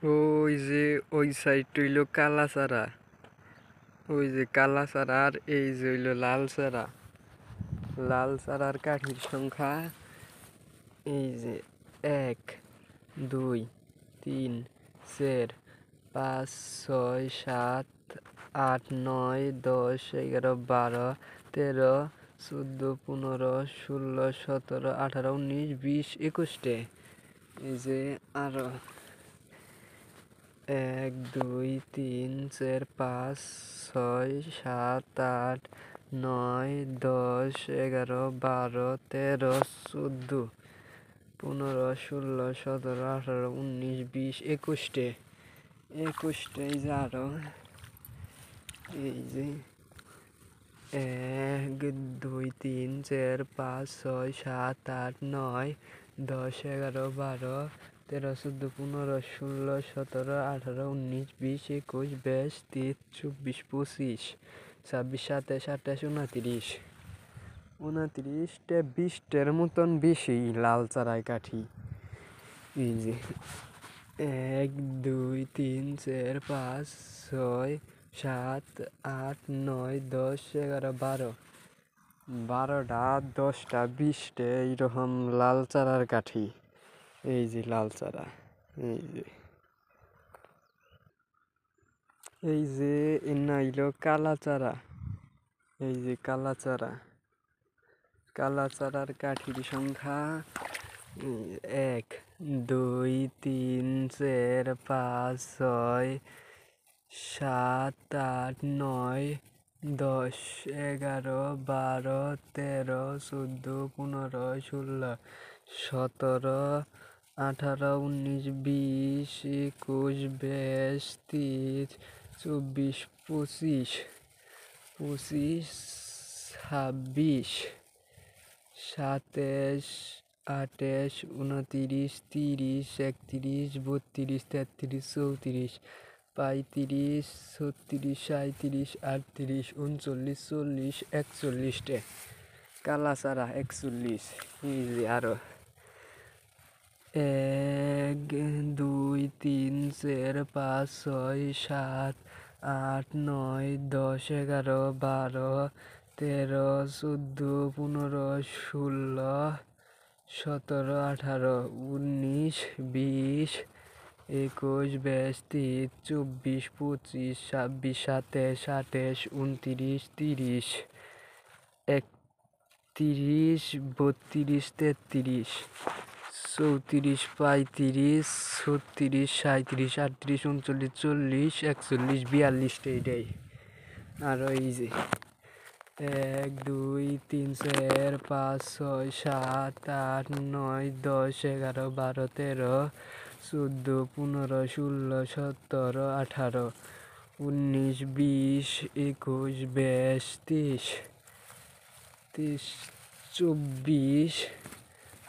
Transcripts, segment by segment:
ওই যে ওই সাইড হইলো কালা চারা, ওই যে কালা চারা, আর এই যে হইলো লাল চারা। লাল চারার কাঠির সংখ্যা এই যে 1 2 3 4 5 6 7 8 9 10 11 12 13 14 15 16 17 18 19 20 21টে। এই যে আরো 1 2 3 4 5 6 7 8 9 10 11 12 13 14 15 16 17 18 19 20 21টে। 21টে। এই যে আরো এই যে 1 2 3 4 5 6 7 8 9 10 11 12 13 14 15 16 17 18 19 20 21 22 23 24 25 26 27 28 29 20টের মতন বেশি লাল চারায় কাঠি। এই যে 1 2 3 4 5 6 7 8 9 10 11 12 12টা 10টা 20টে এইরকম লাল চারার কাঠি। এই যে লাল চারা, এই যে নাইলো কালা চারা। এই যে কালা চারা, কালা চারার কাঠির সংখ্যা 1 2 3 4 5 6 7 8 9 10 11 12 13 14 15 16 17 18 19 20 21 22 23 24 25 26 26 27 28 29 30 31 32 33 34 35 36 37 38 39 40 41টে কালা চারা 41। এই যে আরো 1 2 3 4 5 6 7 8 9 10 11 12 13 14 15 16 17 18 19 20 21 22 23 24 25 27 28 29 30 31 32 33 34 35 36 37 38 39 40 41 42টে। এটাই আর এই যে 1 2 3 4 5 6 7 8 9 10 11 12 13 14 15 16 17 18 19 20 21 22 23 24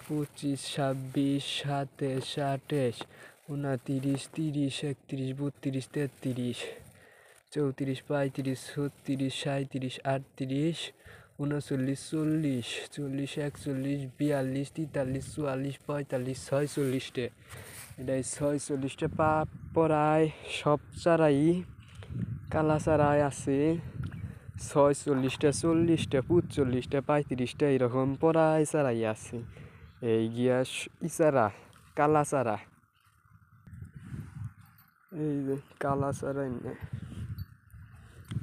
25 26 27 28 29 30 31 32 33 34 35 36 37 38 39 40 41 42 43 44 45 46টে। এটাই 46টে প্রায় সব চারাই কালা চারাই আছে। 46টে 40টে 45টে 35টে এরকম প্রায় চারাই আছে। এই গিয়া ইচারা কালা চারা, এই যে কালা চারা।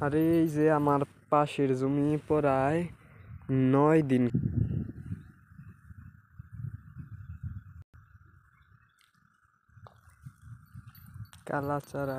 আর এই যে আমার পাশের জমি প্রায় 9 দিন কালা চারা।